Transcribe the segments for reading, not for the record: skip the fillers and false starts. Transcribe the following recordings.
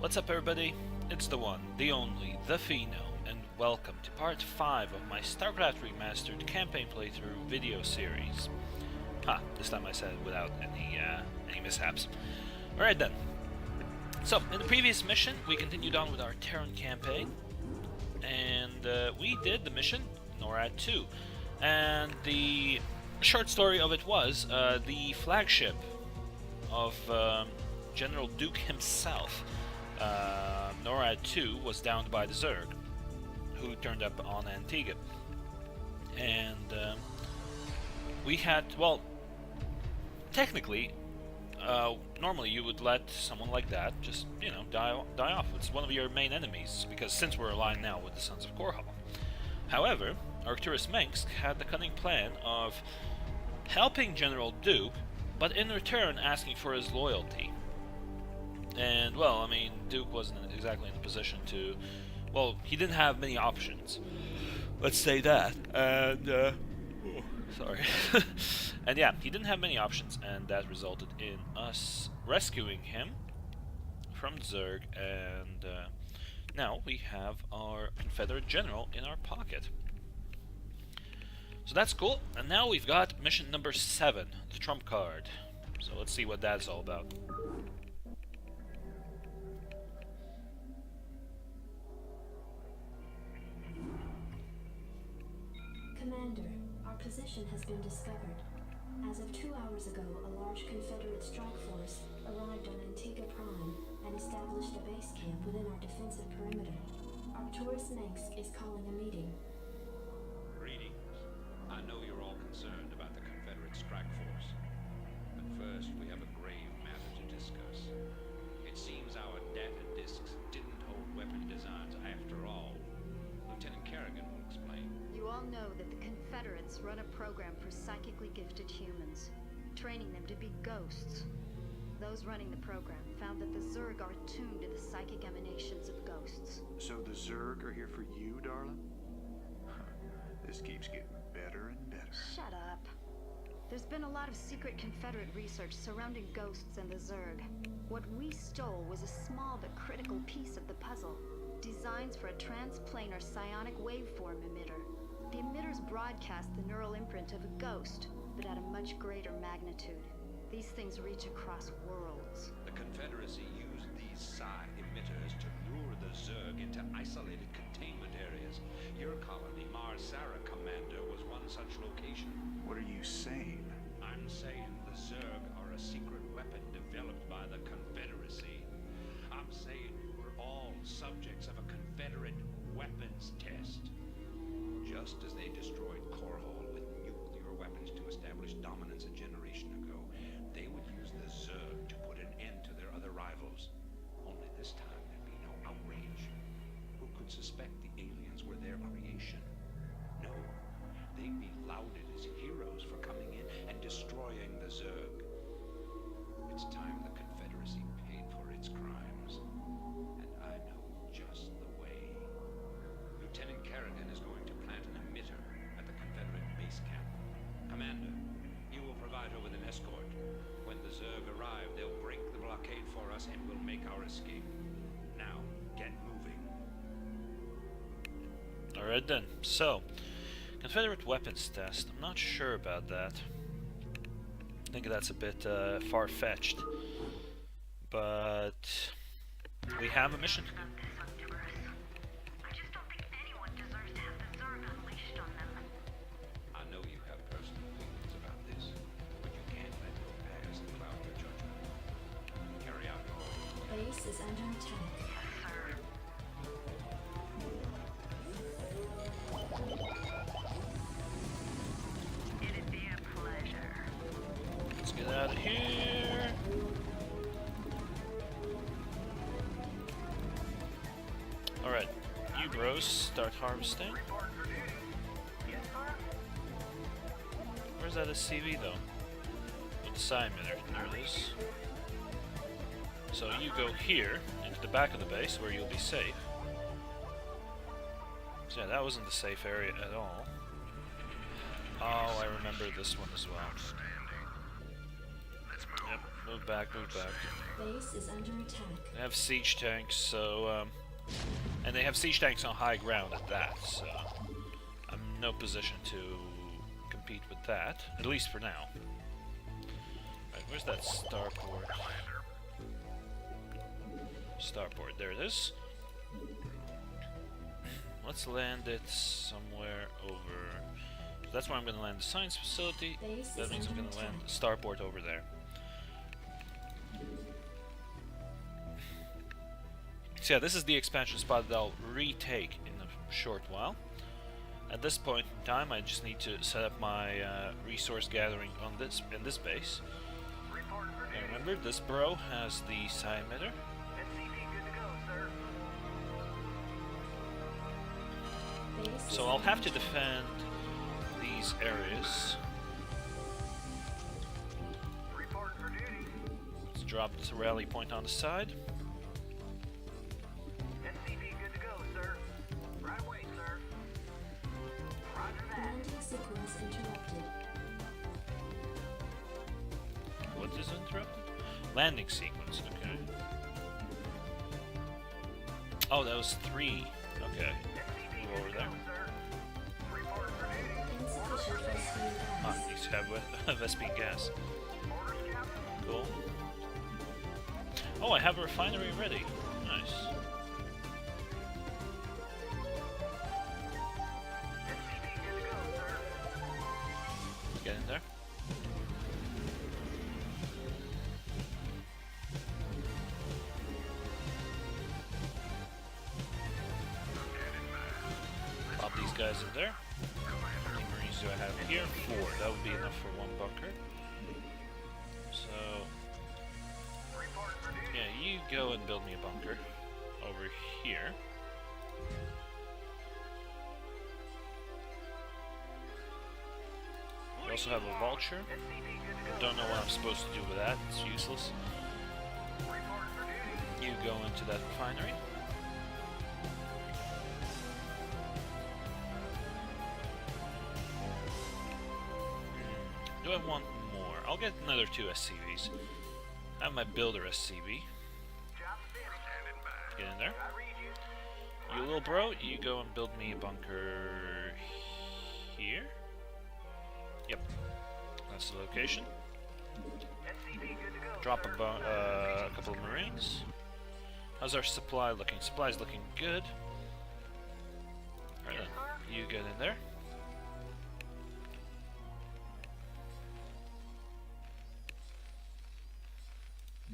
What's up everybody? It's the one, the only, the Phenome, and welcome to part 5 of my Starcraft Remastered campaign playthrough video series. This time I said it without any mishaps. Alright then. So, in the previous mission, we continued on with our Terran campaign, and we did the mission, NORAD 2. And the short story of it was, the flagship of General Duke himself, NORAD 2, was downed by the Zerg, who turned up on Antigua. And we had, well, technically, normally you would let someone like that just, you know, die off. It's one of your main enemies, because since we're aligned now with the Sons of Korhal. However, Arcturus Mengsk had the cunning plan of helping General Duke, but in return asking for his loyalty. And, well, I mean, Duke wasn't exactly in a position to... Well, he didn't have many options. Let's say that. And, sorry. And yeah, he didn't have many options, and that resulted in us rescuing him from Zerg, and now we have our Confederate General in our pocket. So that's cool, and now we've got mission number 7, the trump card. So let's see what that's all about. Commander, our position has been discovered. As of 2 hours ago, a large Confederate strike force arrived on Antigua Prime and established a base camp within our defensive perimeter. Arcturus Mengsk is calling a meeting. Greetings. I know you're all concerned about the Confederate strike force. But first, we have a grave matter to discuss. It seems our data disks didn't hold weapon designs after all. Lieutenant Kerrigan will explain. You all know that the Confederates run a program for psychically gifted humans, training them to be ghosts. Those running the program found that the Zerg are attuned to the psychic emanations of ghosts. So the Zerg are here for you, darling? This keeps getting better and better. Shut up. There's been a lot of secret Confederate research surrounding ghosts and the Zerg. What we stole was a small but critical piece of the puzzle. Designs for a transplanar psionic waveform emitter. The emitters broadcast the neural imprint of a ghost, but at a much greater magnitude. These things reach across worlds. The Confederacy used these psi emitters to lure the Zerg into isolated containment areas. Your colony, Mars-Sara Commander, was one such location. What are you saying? I'm saying the Zerg are a secret weapon developed by the Confederacy. I'm saying we're all subjects of a Confederate weapons test. Just as they destroyed Korhal with nuclear weapons to establish dominance a generation ago, they would use the Zerg to put an end to their other rivals. Only this time there'd be no outrage. Who could suspect the aliens were their creation? No, they'd be lauded as heroes for coming in and destroying the Zerg. It's time the Confederacy paid for its crimes. And I know just the way. Lieutenant Kerrigan is going to plant an emitter at the Confederate base camp. Commander, you will provide her with an escort. When the Zerg arrive, they'll break the blockade for us and we'll make our escape. Now, get moving. Alright then, so, Confederate weapons test. I'm not sure about that. I think that's a bit far-fetched. But we have a mission. I know you have personal feelings about this, but you can't let your past cloud your judgment. Carry out your orders. Base is under attack. It'd be a pleasure. Let's get out of here. Alright, you bros start harvesting. Where's that SCV though? With the psi emitter. There it is. So you go here, into the back of the base, where you'll be safe. So yeah, that wasn't the safe area at all. Oh, I remember this one as well. Yep. Move back, move back. Base is under attack. They have siege tanks, so and they have siege tanks on high ground at that, so I'm in no position to compete with that, at least for now. Right, where's that starport? Starport, there it is. Let's land it somewhere over. That's where I'm going to land the science facility. That means I'm going to land the starport over there. So yeah, this is the expansion spot that I'll retake in a short while. At this point in time, I just need to set up my resource gathering on in this base. And remember, this bro has the psi emitter. So I'll have to defend these areas. Let's drop the rally point on the side. Landing sequence interrupted. What is interrupted? Landing sequence, okay. Oh, that was 3. Okay. Move over there. Insufficient Vespene Ah, gas. these have Vespene gas. Cool. Oh, I have a refinery ready. Nice. Get in there. Pop these guys in there. How many Marines do I have here? 4. That would be enough for 1 bunker. So, yeah, you go and build me a bunker over here. We also have a vulture. Don't know what I'm supposed to do with that. It's useless. You go into that refinery. Do I want more? I'll get another 2 SCVs. I have my builder SCV. Get in there. You little bro, you go and build me a bunker here. Yep, that's the location. Drop a couple of Marines. How's our supply looking? Supply's looking good. Alright then, you get in there.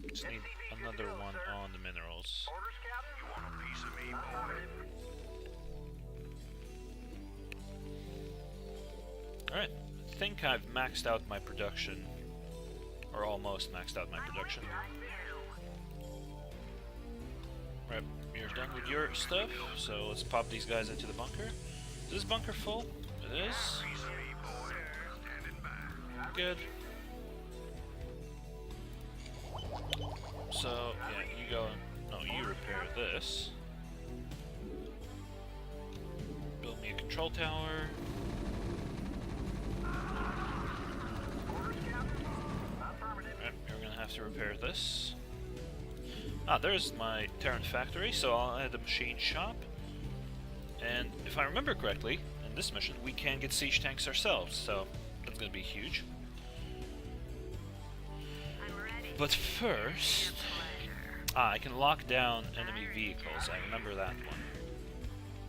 Just need another one on the minerals. You want a piece of me, boy? Alright, I think I've maxed out my production. Or almost maxed out my production. Right, you're done with your stuff, so let's pop these guys into the bunker. Is this bunker full? It is. Good. So, yeah, you go and... No, you repair this. Build me a control tower. Right, you're gonna have to repair this. Ah, there's my Terran factory, so I'll add a machine shop. And if I remember correctly, in this mission, we can get siege tanks ourselves, so that's gonna be huge. But first... Ah, I can lock down enemy vehicles. I remember that one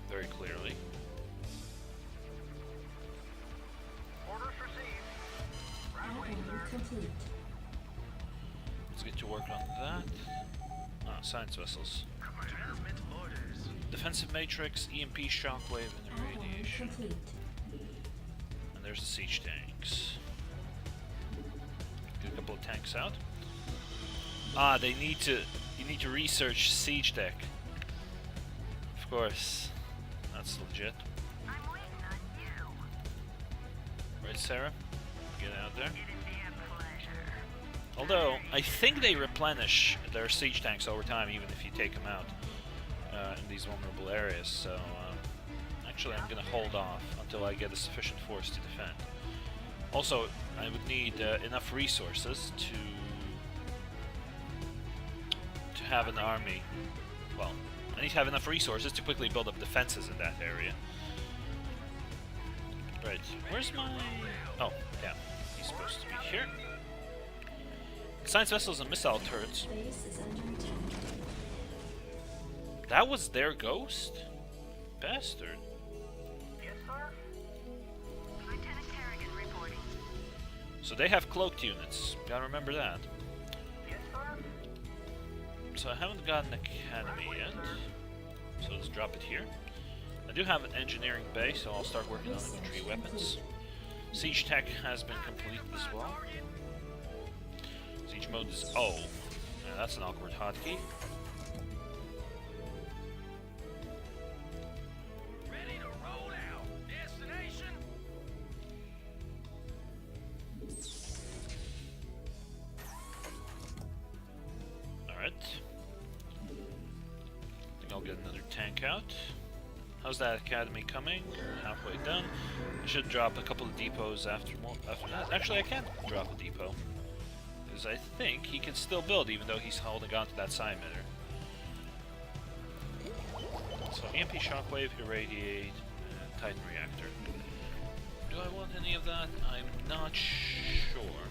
very clearly. Outline complete. Let's get to work on that. Ah, science vessels. Defensive matrix, EMP shockwave, and Outline radiation. complete. And there's the siege tanks. Get a couple of tanks out. Ah, they need to... You need to research siege tech. Of course. That's legit. Right, Sarah? Get out there. Although, I think they replenish their siege tanks over time, even if you take them out in these vulnerable areas. So, actually, I'm going to hold off until I get a sufficient force to defend. Also, I would need enough resources to have an army. Well, I need to have enough resources to quickly build up defenses in that area. Right, where's my... Oh, yeah, he's supposed to be here. Science vessels and missile turrets. Base is under attack. That was their ghost? Bastard. Yes, sir? Lieutenant Kerrigan reporting. So they have cloaked units. Gotta remember that. Yes, sir? So I haven't got an academy yet. So let's drop it here. I do have an engineering base, so I'll start working on infantry weapons. Siege tech has been completed as well. Siege mode is O. Yeah, that's an awkward hotkey. Ready to roll out. Destination. Alright. I think I'll get another tank out. How's that academy coming? Halfway done. I should drop a couple of depots after that. Actually, I can drop a depot. Because I think he can still build even though he's holding on to that psi emitter. So EMP shockwave, irradiate, and Titan reactor. Do I want any of that? I'm not sure.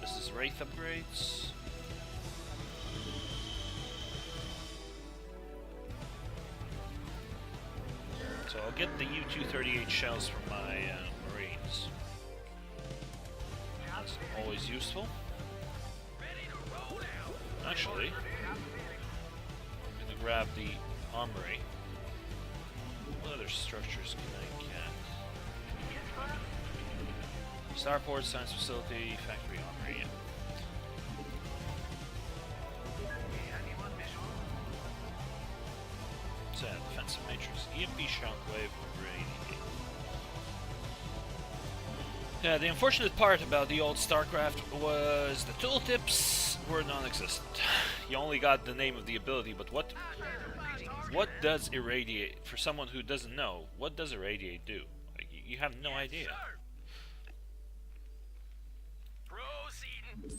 This is Wraith upgrades. So I'll get the U-238 shells from my Marines. That's always useful. Actually, I'm gonna grab the armory. What other structures can I get? Starport, science facility, factory armory. Yeah. So yeah, defensive matrix, EMP shockwave, radiate. Yeah, the unfortunate part about the old Starcraft was the tooltips were non-existent. You only got the name of the ability, but what does irradiate? For someone who doesn't know, what does irradiate do? Like, you have no idea. Proceeding.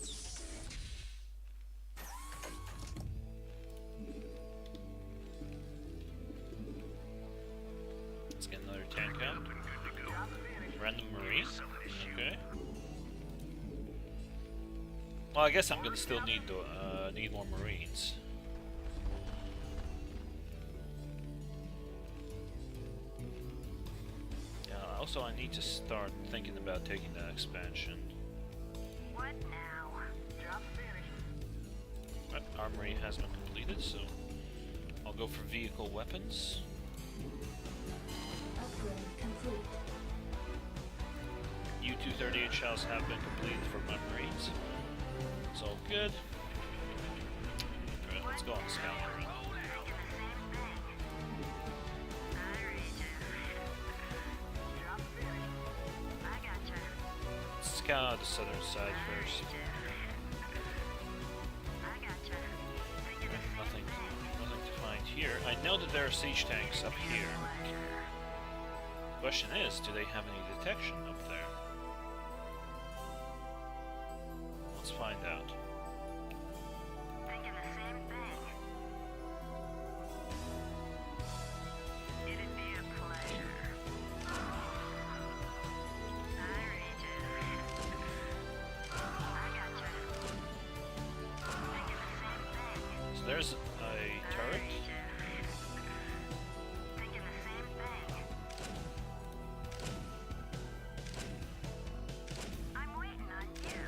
Let's get another tank out. Random marine. Okay. Well, I guess I'm gonna still need more marines. Yeah. Also, I need to start thinking about taking that expansion. What now? Job finished. Right, armory has been completed, so I'll go for vehicle weapons. Upgrade complete. U-238 shells have been completed for my Marines. It's all good. Alright, let's go on the scout. Let's scout out the southern side first. Nothing to find here. I know that there are siege tanks up here. Question is, do they have any detection up there? Let's find out. Thinking the same thing. It'd be a pleasure. I read you. I gotcha. Thinking the same thing. So there's a turret. Thinking the same thing. I'm waiting on you.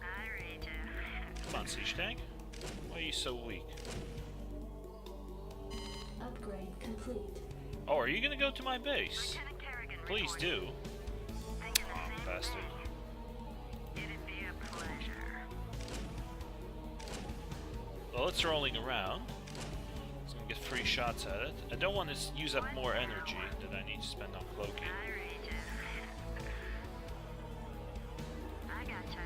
I read you. Come on, siege tank. Why are you so weak? Upgrade complete. Oh, are you gonna go to my base? Lieutenant Kerrigan Please reporting. do. Thinking the same Bastard. thing. It'd be a pleasure. Well, it's rolling around. So I'm gonna get free shots at it. I don't want to use up more energy that I need to spend on cloaking. I read you. I gotcha.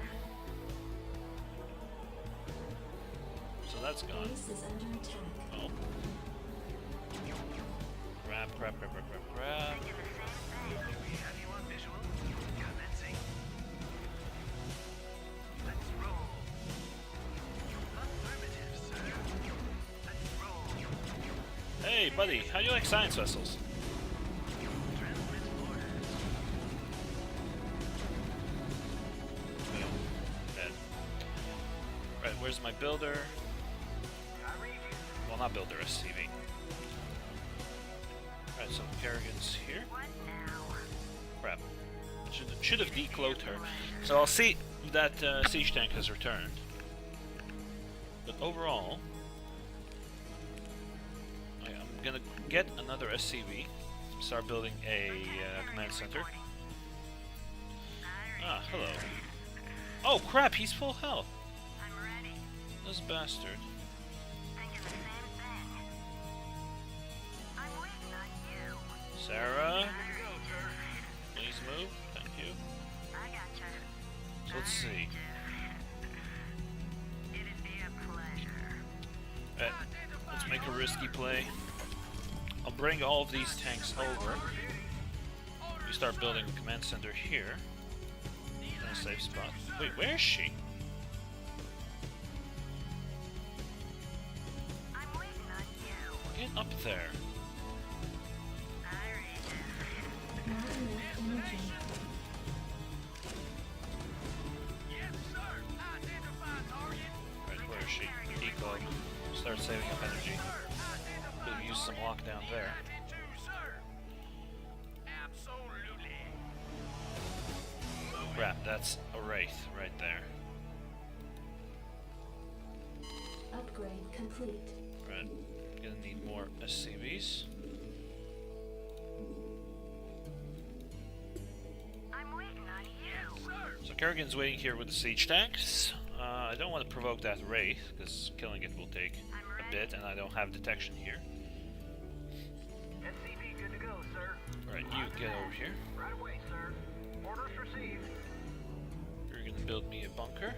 So that's gone. Base is under attack. Oh. Grab. Thinking the same thing. We have you on visual. Commencing. Let's roll. Hey, buddy, how do you like science vessels? Dead. Right, where's my builder? Well, not builder, SCV. Right, so Kerrigan's here. Crap. Should have decloaked her. So I'll see that siege tank has returned. But overall, I'm gonna get another SCV. Start building a command center. Ah, hello. Oh crap, he's full health. This bastard. Sarah, please move. Thank you. So let's see. Let's make a risky play. I'll bring all of these tanks over. We start building a command center here. In a safe spot. Wait, where is she? Get up there. Right, where is she? Eco. Start saving up energy. We'll use some lockdown there. Crap, that's a Wraith right there. Upgrade complete. Right, gonna need more SCVs. So Kerrigan's waiting here with the siege tanks. I don't want to provoke that Wraith, because killing it will take a bit, and I don't have detection here. SCV good to go, sir. Right, you get over here. Right away, sir. Orders received. You're gonna build me a bunker.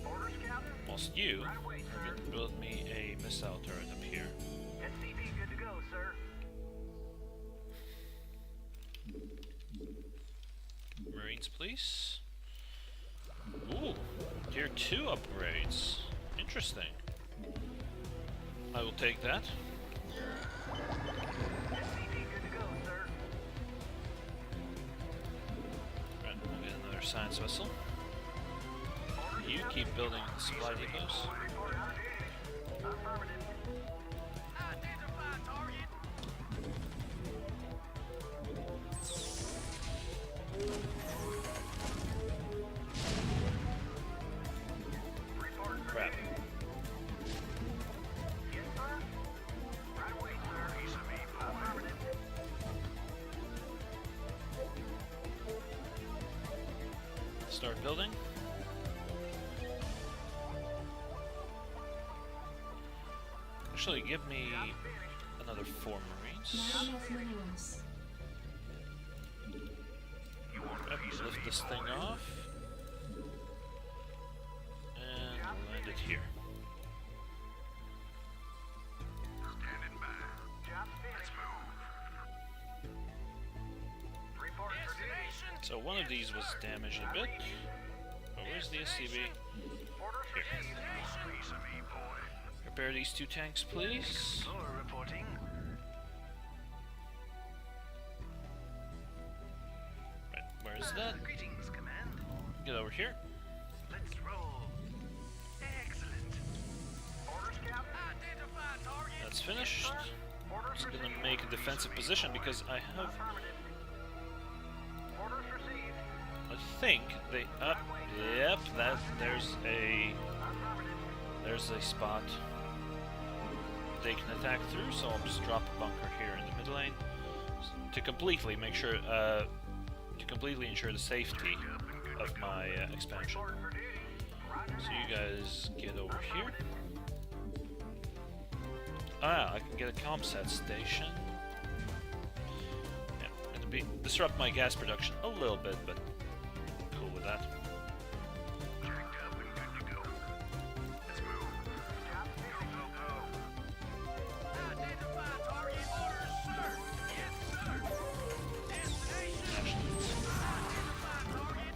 Orders, Captain. Whilst you Right away, are sir. gonna build me a missile turret up here. SCV good to go, sir. Marines, please. Ooh, tier 2 upgrades. Interesting. I will take that. SCV good to go, sir. Right, we'll get another science vessel. You keep building the supply depots. Affirmative. Crap. Yes, sir. Right away, sir. Affirmative. Start building. Actually, give me another 4 Marines. Not enough minerals. Yep, lift this thing off. And land it here. Standing by. Job finished. Report for duty. So one of these was damaged a bit. But where's the SCV? Orders Here. received. Piece of me, boy. Repair these 2 tanks, please. Lower reporting. Right, where is that? Greetings, Command. Get over here. Let's roll. Excellent. Orders, Captain. Identify target. That's finished. Orders Just gonna received. make a defensive position because I have. Affirmative. Orders received. I think they. Yep. That there's a. Affirmative. There's a spot they can attack through. So I'll just drop a bunker here in the mid lane to completely make sure. To completely ensure the safety of my expansion. Report for duty. Roger So that. you guys get over here. Ah, I can get a ComSat station. Yeah, gonna disrupt my gas production a little bit, but cool with that. Checked up and good to go. Let's move. Job finished. Go, go. Identify target. Orders, sir. Yes, sir. Destination. Identify target.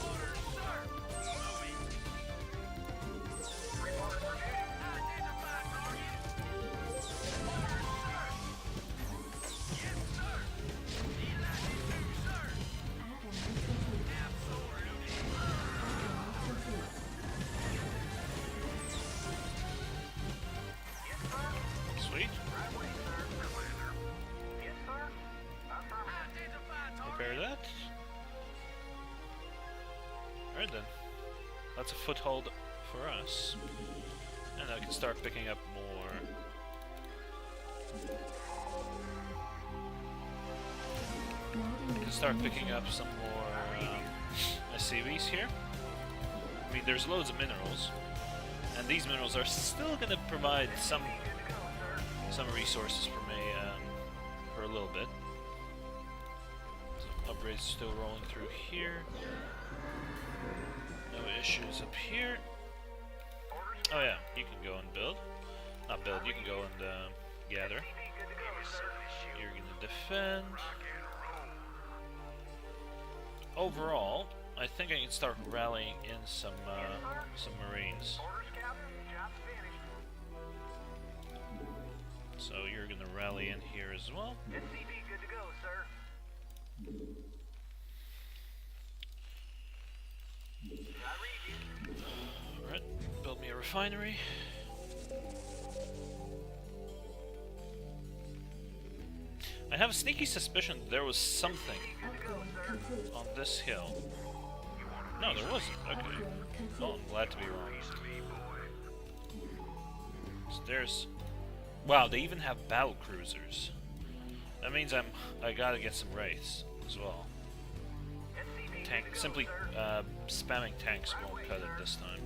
Orders, sir. Moving. Alright then. That's a foothold for us. And I can start picking up more. I can start picking up some more SCVs here. I mean, there's loads of minerals. And these minerals are still going to provide some resources for me for a little bit. Some upgrades still rolling through here. No issues up here. Oh yeah, you can go and build. Not build, you can go and gather. You're gonna defend. Overall, I think I can start rallying in some Marines. So you're gonna rally in here as well. Alright, build me a refinery. I have a sneaky suspicion there was something on this hill. No, there wasn't. Okay. Oh, I'm glad to be wrong. So there's... Wow, they even have battle cruisers. That means I gotta get some wraiths as well. Simply spamming tanks won't cut it this time.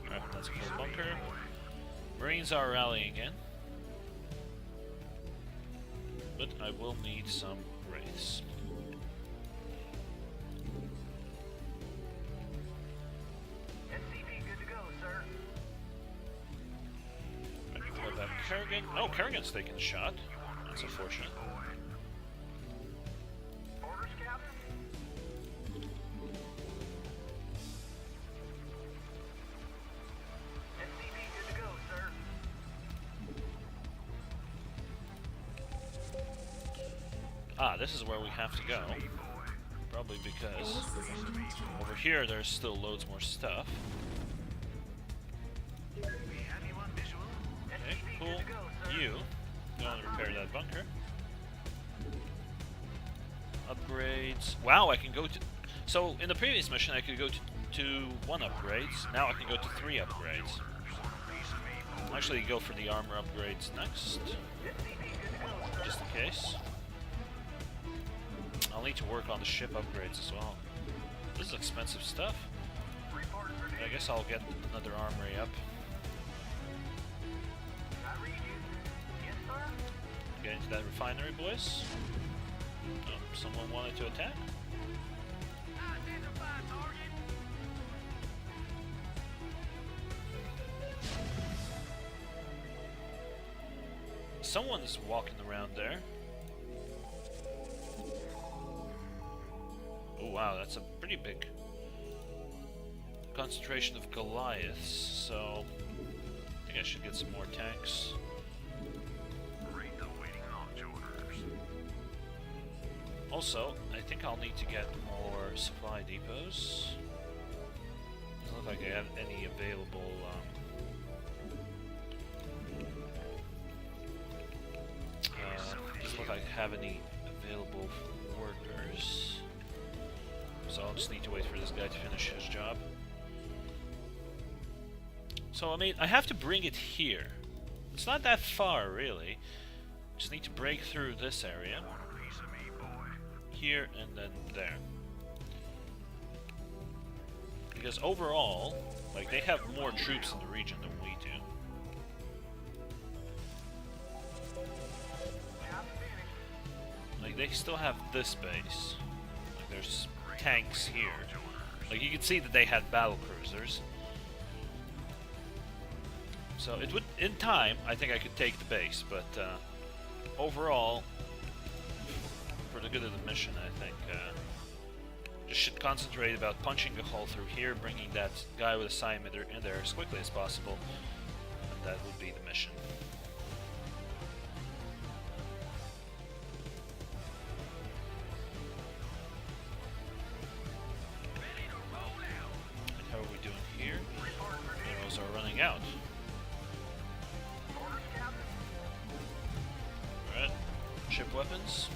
Alright, that's a full bunker. Marines are rallying in. But I will need some wraiths. What about Kerrigan? Oh, Kerrigan's taking a shot. That's unfortunate. Ah, this is where we have to go. Probably because over here there's still loads more stuff. Okay, cool. You go and repair that bunker. Upgrades. Wow, I can go to... So, in the previous mission I could go to 1 upgrades. Now I can go to 3 upgrades. I'll actually go for the armor upgrades next. Just in case. I'll need to work on the ship upgrades as well. This is expensive stuff. I guess I'll get another armory up. Get into that refinery, boys. Oh, someone wanted to attack? Someone's walking around there. Oh wow, that's a pretty big concentration of Goliaths, so I think I should get some more tanks. Also, I think I'll need to get more supply depots. Doesn't look like I have any available doesn't look like I have any available workers. So I'll just need to wait for this guy to finish his job. So I mean, I have to bring it here. It's not that far, really. Just need to break through this area. Here and then there. Because overall, like, they have more troops in the region than we do. Like, they still have this base. Like, there's tanks here. Like, you can see that they had battle cruisers. So it would, in time, I think I could take the base, but overall, for the good of the mission, I think just should concentrate about punching a hole through here, bringing that guy with a psi emitter in there as quickly as possible, and that would be the mission. And how are we doing here? Minerals are running out. Alright, ship weapons.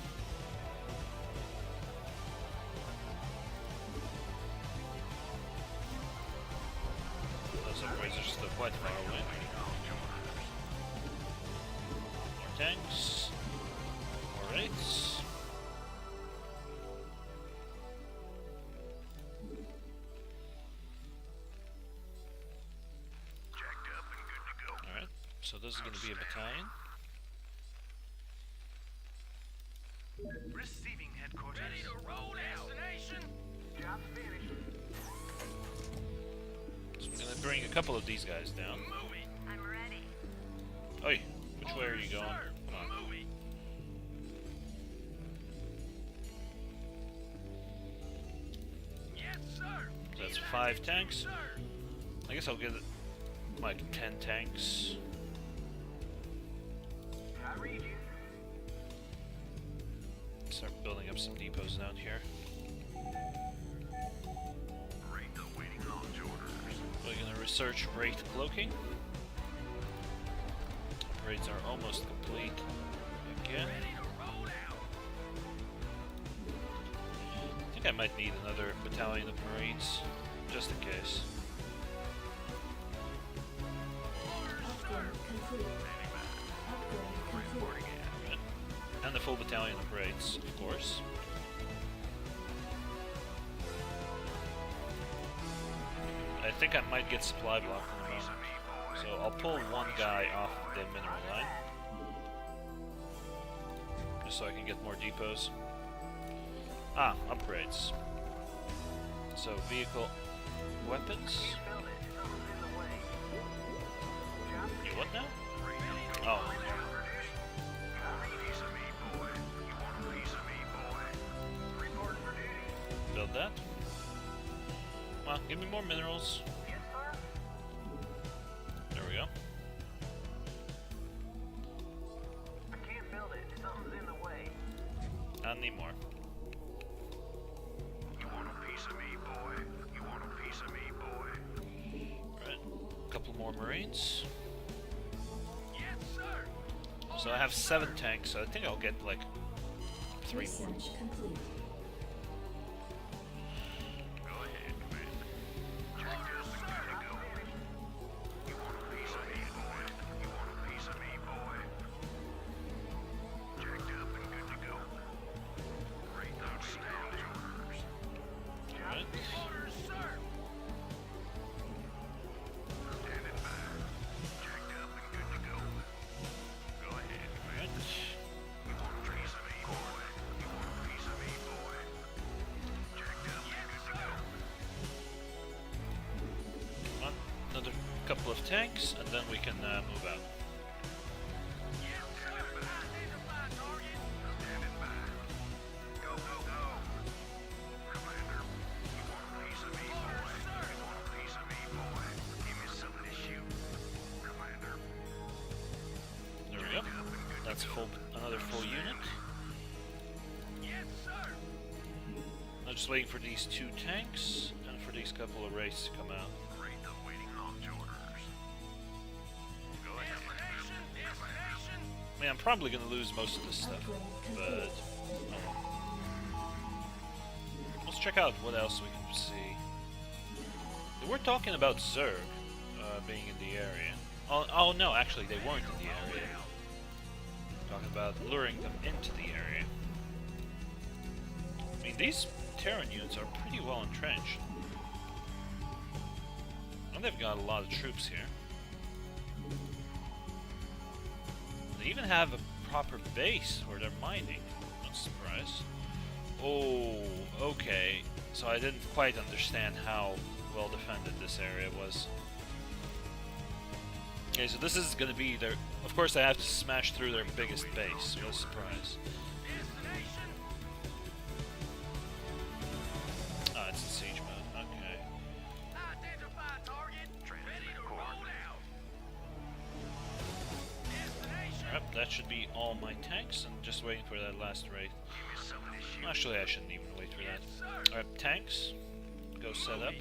are still quite far away. More tanks. More raids. Jacked up and good to go. Alright, so this is going to be a battalion. Receiving headquarters. Ready to roll out. Destination. Job's finished. So we're going to bring a couple of these guys down. Moving. I'm ready. Oi, which way are you going? Sir. Come on. Moving. Yes, sir. That's 5 tanks. Sir. I guess I'll get like 10 tanks. I read you. Start building up some depots down here. Rate the waiting launch orders. We're gonna research Wraith cloaking. Raids are almost complete. Again. Ready to roll out. I think I might need another battalion of Marines, just in case. Upgrade complete. Upgrade complete. Right. And the full battalion of Raids, of course. I think I might get supply block in a moment. So I'll pull one guy off the mineral line. Just so I can get more depots. Ah, upgrades. So vehicle weapons. You what now? Oh. Build that. Come on, give me more minerals. There we go. I can't build it. Something's in the way. I need more. You want a piece of me, boy? You want a piece of me, boy? Right. A couple more Marines. Yes, sir. So I have 7 tanks, so I think I'll get like 3 more. Research complete. Go ahead, Commander. Jacked up and good to go. You want a piece of me, boy? You want a piece of me, boy? Jacked up and good to go. Great outstanding orders. Alright. Orders, sir. Standing by. Jacked up and good to go. Go ahead, Commander. You want a piece of me, boy? You want a piece of me, boy? Jacked up and good to go. Come on. Another couple of tanks, and then we can move out. Yes, sir. Identify target. Standing by. Go, go, go. Commander, you want a piece of me, boy? You want a piece of me, boy? Give me something to shoot. Commander, There we go. That's another full unit. Yes, sir. I'm just waiting for these 2 tanks and for these couple of Wraiths to come out. rate the waiting launch orders. Go ahead. Destination. Destination. I mean, I'm probably gonna lose most of this stuff, but let's check out what else we can see. They were talking about Zerg being in the area. Oh no, actually they weren't in the area. Talking about luring them into the area. I mean, these Terran units are pretty well entrenched. And they've got a lot of troops here. They even have a proper base where they're mining. Not surprised. Oh, okay. So I didn't quite understand how well defended this area was. Okay, so this is gonna be their... Of course I have to smash through their biggest base. What a surprise. Destination. Ah, it's in siege mode. Okay. Identify target. Ready to roll out. Destination. Alright, that should be all my tanks. I'm just waiting for that last raid. Give me something to shoot. Actually, I shouldn't even wait for that. Yes, sir. Alright, tanks. Go set up.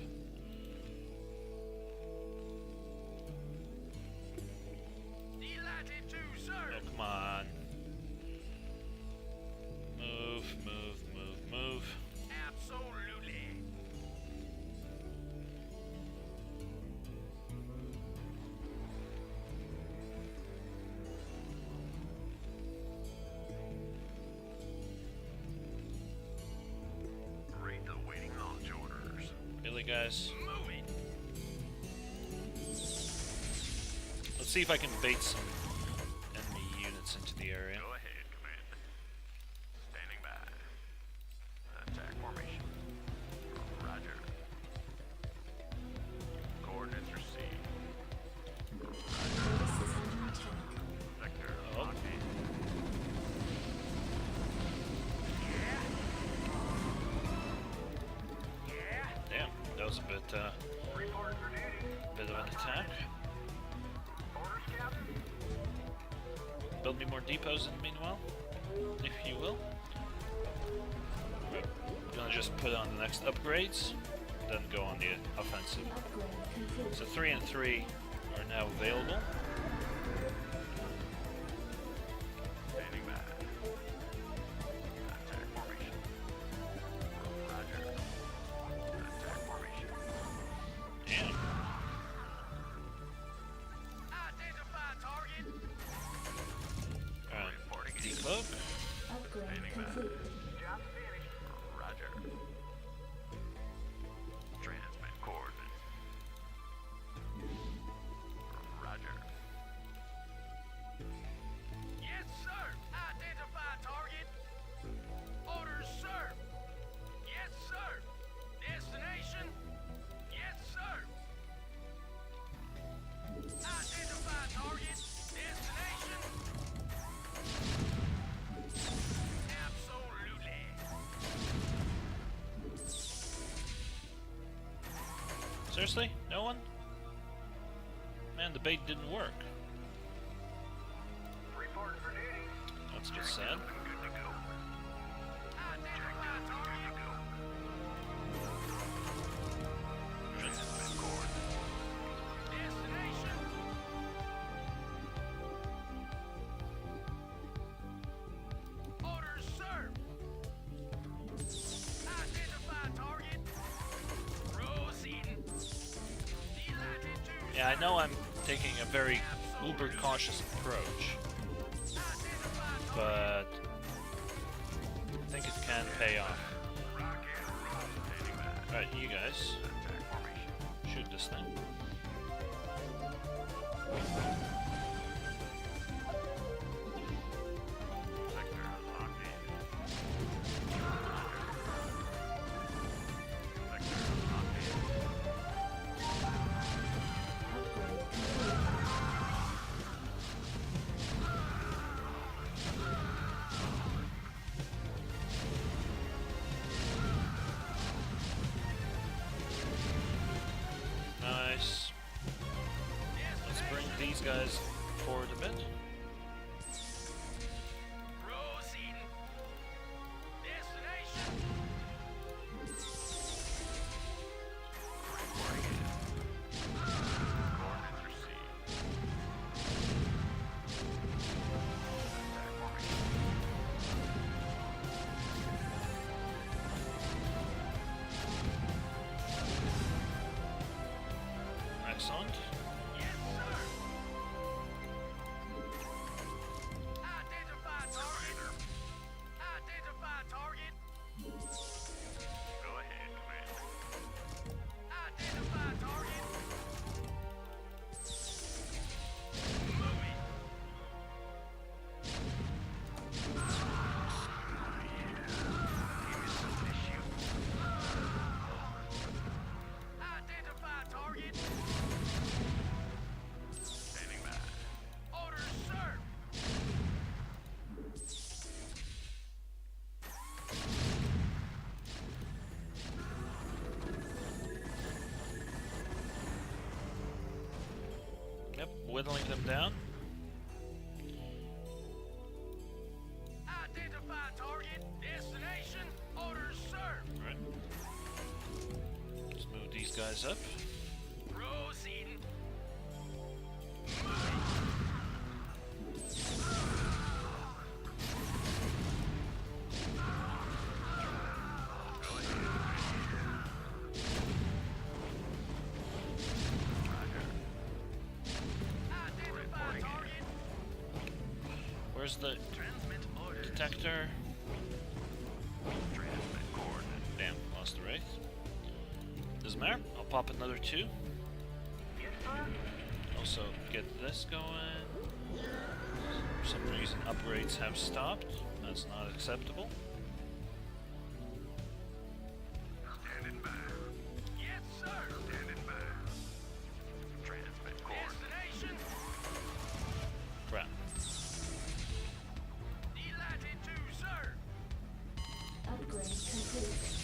Delighted to, sir. Oh, come on. Move, move, move, move. Absolutely. guys. Let's see if I can bait some enemy units into the area. Go ahead, Commander. Standing by. Attack formation. Roger. Coordinates received. Base is under attack. Vector Oh. locked in. Damn, that was a bit of an attack. Build me more depots in the meanwhile, if you will. We're gonna just put on the next upgrades, then go on the offensive. Upgrade complete. So 3 and 3 are now available. Standing by. Attack formation. Roger. Attack formation. Damn. Identify target. Alright, Reporting in. decloak. Upgrade complete. Job finished. Roger. Transmit coordinates. Roger. Yes, sir. Identify target. Orders, sir. Yes, sir. Destination. Yes, sir. Identify target. Destination. Absolutely. Seriously? No one? Man, the bait didn't work. Reporting for duty. That's just sad. Good to go. Identify target. Transmit coordinates. Destination. Orders, sir. Identify target. Proceeding. Delatitude. Yeah, I know I'm taking a very uber cautious approach, Identify target. but I think it can pay off. Rock and roll. Standing by. Alright, you guys, Attack formation. shoot this thing. Sector locked in. Sector locked in. Upgrade complete. Nice. Let's bring these guys forward a bit. Proceeding. Destination. Reporting in. Coordinates received. Attack formation. Excellent. Yes, sir. Identify target. Identify target. Go ahead, Commander. Identify target. Moving. Identify target. Standing by. Orders, sir. Yep, whittling them down. Identify target. Destination. Orders, sir. Alright. Let's move these guys up. Proceeding. Identify target. Where's the Transmit orders. detector? Transmit coordinates. Damn, lost the wraith. Doesn't matter. I'll pop another 2. Yes, sir. Also get this going. For some reason upgrades have stopped. That's not acceptable. Standing by. Yes, sir. Standing by. Transmit course. Destination. Crap. Latitude, sir. Upgrade complete.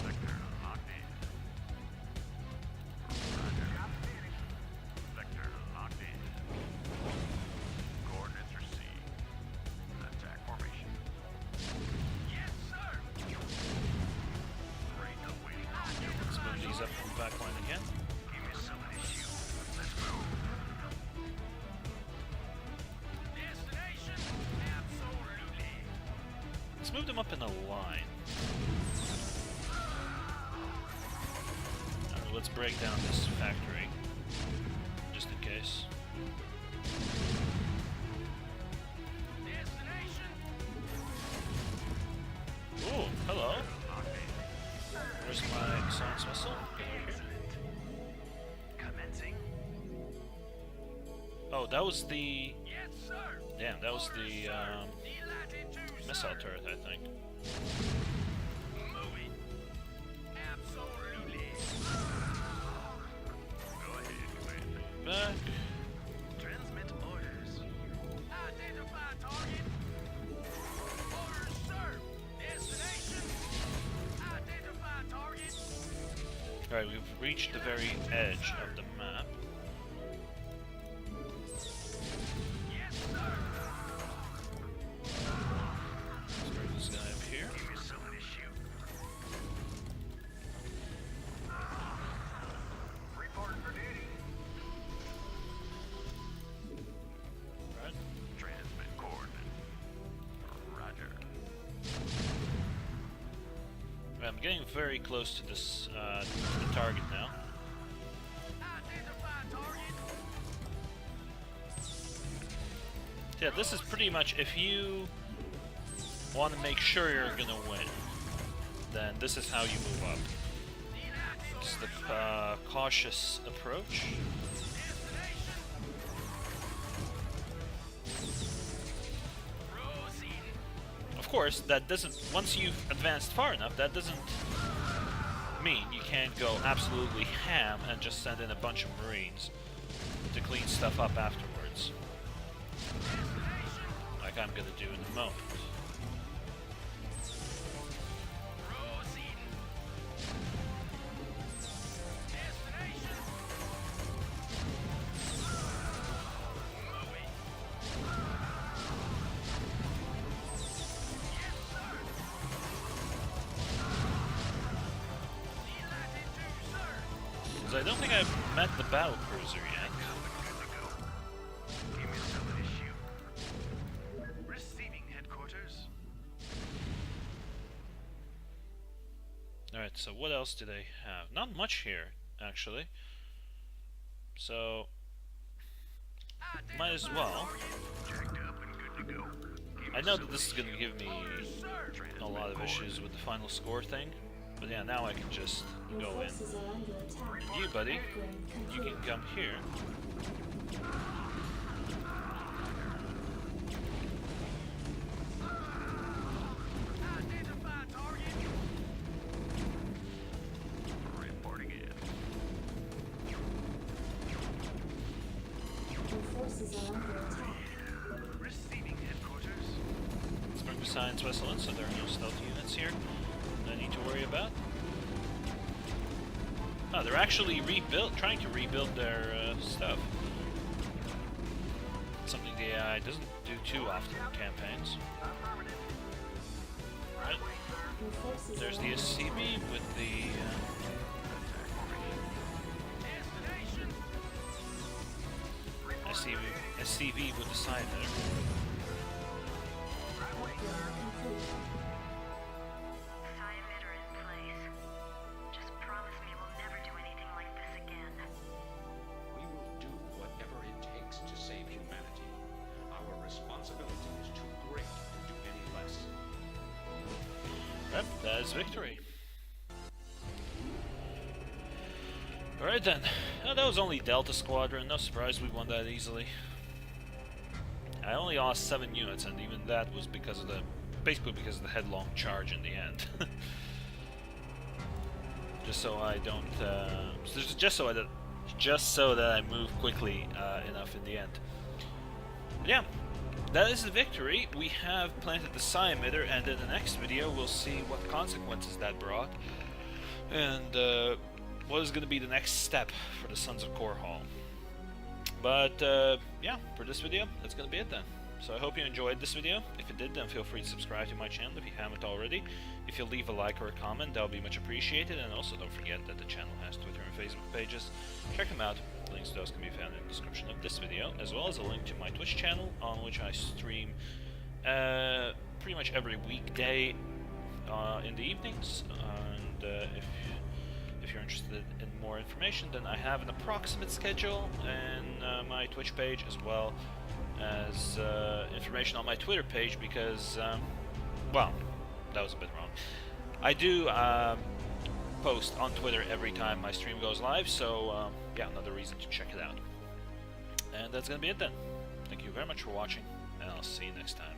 Sector locked in. Roger. Sector locked in. Coordinates received. Attack formation. Yes, sir. Range awaiting. Let's move these up from the back line again. Give me some of this shoe. Let's move. Destination. Absolutely. Let's move them up in a line. Alright, let's break down this factory. Just in case. Destination. Ooh, hello. Locked in. Where's my science missile? Get over here. Commencing. Oh, that was the... Yes, sir. Damn, that was the Latitude, missile sir. turret, I think. Moving. Absolutely. Go ahead, Commander. Back. Transmit orders. Identify target. Orders, sir. Destination. Identify target. Alright, we've reached the very edge of the map. Yes, sir. Let's bring this guy up here. Give me some of this shoe. Reporting for duty. Right. Transmit coordinate. Roger. I'm getting very close to this the target now. Identify target. Yeah, this is pretty much if you want to make sure you're gonna win, then this is how you move up. This is the cautious approach. Of course, that doesn't. Once you've advanced far enough, that doesn't mean you can't go absolutely ham and just send in a bunch of Marines to clean stuff up afterwards, like I'm gonna do in a moment. Because I don't think I've met the battle cruiser yet. Give me some of this shoe. Receiving headquarters. Alright, so what else do they have? Not much here, actually. So, might as well. Jacked up and good to go. Give me I know some that this is of going to give me a lot of issues with the final score thing. But yeah, now I can just Your go in. forces are under attack. You, buddy, Upgrade you complete. can come here. Identify target. reporting in. Your forces are under attack. Receiving headquarters. Let's bring the science vessel in so there are no stealth units here that I need to worry about. Oh, they're actually trying to rebuild their stuff. Something the AI doesn't do too often in campaigns. Right. Your forces There's are the under SCV attack. with the Destination. SCV with the side there. Upgrade complete. Psi emitter in place. Just promise me we'll never do anything like this again. We will do whatever it takes to save humanity. Our responsibility is nice victory. Alright then, that was only Delta Squadron, no surprise we won that easily. I only lost 7 units, and even that was because of basically because of the headlong charge in the end. Just so I don't, just so that I move quickly enough in the end. But yeah, that is the victory. We have planted the psi emitter, and in the next video we'll see what consequences that brought, and what is going to be the next step for the Sons of Core Hall. But yeah, for this video, that's going to be it then. So I hope you enjoyed this video. If you did, then feel free to subscribe to my channel if you haven't already. If you leave a like or a comment, that would be much appreciated. And also don't forget that the channel has Twitter and Facebook pages. Check them out. Links to those can be found in the description of this video, as well as a link to my Twitch channel, on which I stream pretty much every weekday in the evenings. And if you're interested in more information, then I have an approximate schedule and my Twitch page, as well as information on my Twitter page, because, well, that was a bit wrong. I do post on Twitter every time my stream goes live, so yeah, another reason to check it out. And that's gonna be it then. Thank you very much for watching, and I'll see you next time.